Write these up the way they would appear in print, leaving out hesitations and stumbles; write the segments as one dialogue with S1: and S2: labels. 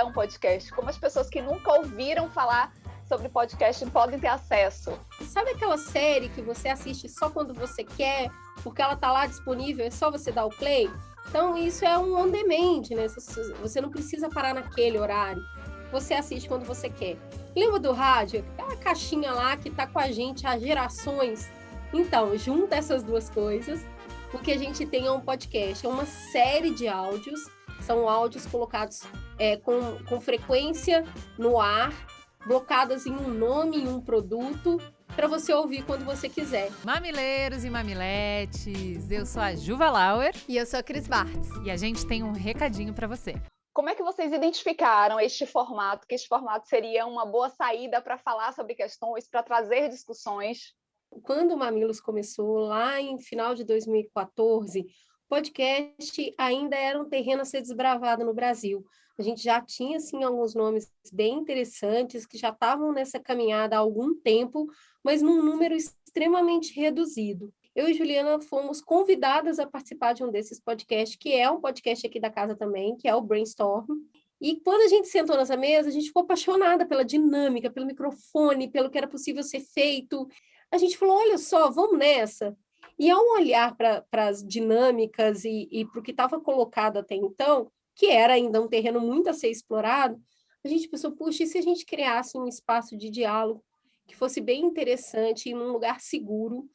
S1: é um podcast? Como as pessoas que nunca ouviram falar sobre podcast podem ter acesso?
S2: Sabe aquela série que você assiste só quando você quer, porque ela tá lá disponível, é só você dar o play? Então, isso é um on demand, né? Você não precisa parar naquele horário. Você assiste quando você quer. Lembra do rádio? Aquela caixinha lá que tá com a gente há gerações. Então, junta essas duas coisas, porque a gente tem um podcast, é uma série de áudios, são áudios colocados com frequência no ar, blocadas em um nome, em um produto, para você ouvir quando você quiser.
S3: Mamileiros e mamiletes, eu sou a Juva Lauer.
S4: E eu sou a Cris Bartz.
S3: E a gente tem um recadinho para você.
S1: Como é que vocês identificaram este formato? Que este formato seria uma boa saída para falar sobre questões, para trazer discussões?
S2: Quando o Mamilos começou, lá em final de 2014, podcast ainda era um terreno a ser desbravado no Brasil. A gente já tinha, assim, alguns nomes bem interessantes que já estavam nessa caminhada há algum tempo, mas num número extremamente reduzido. Eu e Juliana fomos convidadas a participar de um desses podcasts, que é um podcast aqui da casa também, que é o Brainstorm. E quando a gente sentou nessa mesa, a gente ficou apaixonada pela dinâmica, pelo microfone, pelo que era possível ser feito. A gente falou, olha só, vamos nessa. E ao olhar para as dinâmicas e para o que estava colocado até então, que era ainda um terreno muito a ser explorado, a gente pensou, puxa, e se a gente criasse um espaço de diálogo que fosse bem interessante, em um lugar seguro,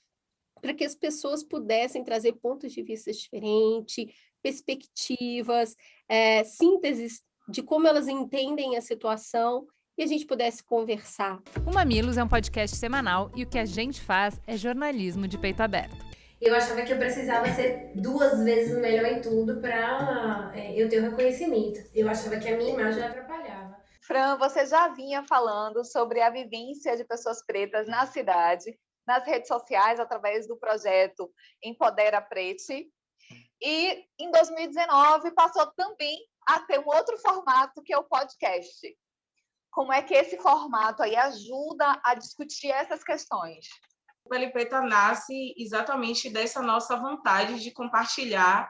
S2: para que as pessoas pudessem trazer pontos de vista diferentes, perspectivas, sínteses de como elas entendem a situação, e a gente pudesse conversar.
S3: O Mamilos é um podcast semanal e o que a gente faz é jornalismo de peito aberto.
S4: Eu achava que eu precisava ser 2 vezes melhor em tudo para eu ter o reconhecimento. Eu achava que a minha imagem atrapalhava.
S1: Fran, você já vinha falando sobre a vivência de pessoas pretas na cidade, nas redes sociais, através do projeto Empodera Prete. E em 2019 passou também a ter um outro formato, que é o podcast. Como é que esse formato aí ajuda a discutir essas questões?
S5: O Pele Preta nasce exatamente dessa nossa vontade de compartilhar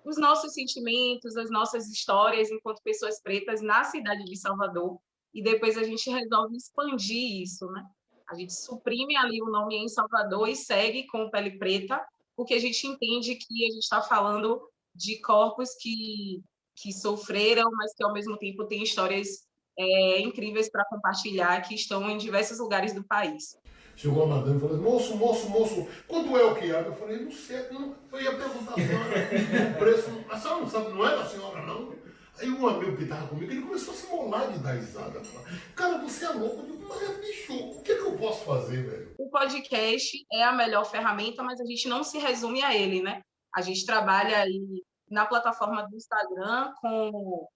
S5: os nossos sentimentos, as nossas histórias enquanto pessoas pretas na cidade de Salvador, e depois a gente resolve expandir isso, né? A gente suprime ali o nome em Salvador e segue com o Pele Preta, porque a gente entende que a gente está falando de corpos que sofreram, mas que, ao mesmo tempo, têm histórias incríveis para compartilhar, que estão em diversos lugares do país.
S6: Chegou a madame e falou assim, moço, quanto é o quiabo? Eu falei, não sei, não, eu ia perguntar a senhora o preço, a senhora não sabe, não é da senhora, não? Aí um amigo que estava comigo, ele começou a se molar de dar risada. Cara, você é louco. Eu digo, mas bicho, o que eu posso fazer, velho?
S5: O podcast é a melhor ferramenta, mas a gente não se resume a ele, né? A gente trabalha aí na plataforma do Instagram com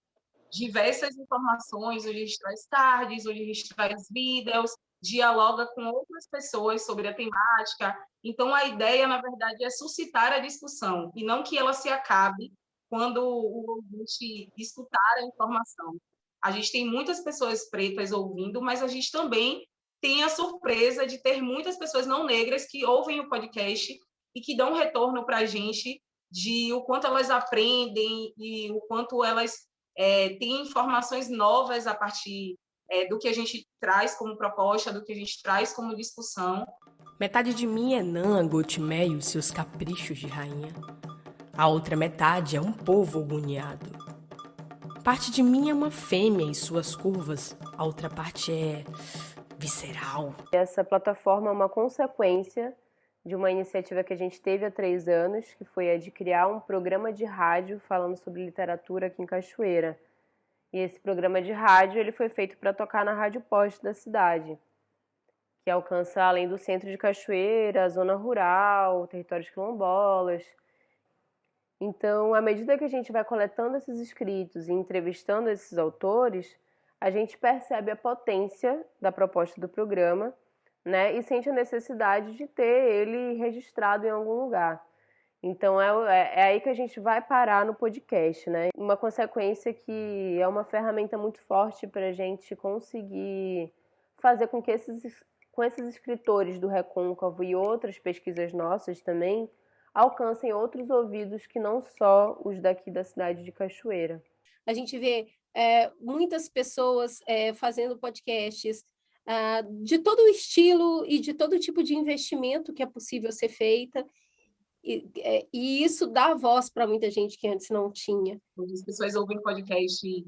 S5: diversas informações, onde a gente traz cards, onde a gente traz vídeos, dialoga com outras pessoas sobre a temática. Então, a ideia, na verdade, é suscitar a discussão, e não que ela se acabe quando o ouvinte escutar a informação. A gente tem muitas pessoas pretas ouvindo, mas a gente também tem a surpresa de ter muitas pessoas não negras que ouvem o podcast e que dão retorno para a gente de o quanto elas aprendem e o quanto elas têm informações novas a partir do que a gente traz como proposta, do que a gente traz como discussão.
S7: Metade de mim é Nã, Gotimé e os seus caprichos de rainha. A outra metade é um povo agoniado. Parte de mim é uma fêmea e suas curvas, a outra parte é visceral.
S8: Essa plataforma é uma consequência de uma iniciativa que a gente teve há 3 anos, que foi a de criar um programa de rádio falando sobre literatura aqui em Cachoeira. E esse programa de rádio ele foi feito para tocar na Rádio Poste da cidade, que alcança além do centro de Cachoeira, a zona rural, territórios quilombolas. Então, à medida que a gente vai coletando esses escritos e entrevistando esses autores, a gente percebe a potência da proposta do programa, né, e sente a necessidade de ter ele registrado em algum lugar. Então, é aí que a gente vai parar no podcast, né? Uma consequência que é uma ferramenta muito forte para a gente conseguir fazer com que com esses escritores do Recôncavo e outras pesquisas nossas também alcancem outros ouvidos que não só os daqui da cidade de Cachoeira.
S2: A gente vê muitas pessoas fazendo podcasts de todo o estilo e de todo tipo de investimento que é possível ser feita. E isso dá voz para muita gente que antes não tinha.
S5: As pessoas ouvem podcast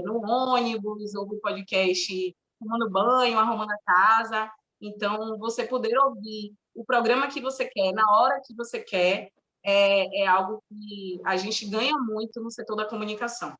S5: no ônibus, ouvem podcast tomando banho, arrumando a casa. Então, você poder ouvir o programa que você quer, na hora que você quer, é algo que a gente ganha muito no setor da comunicação.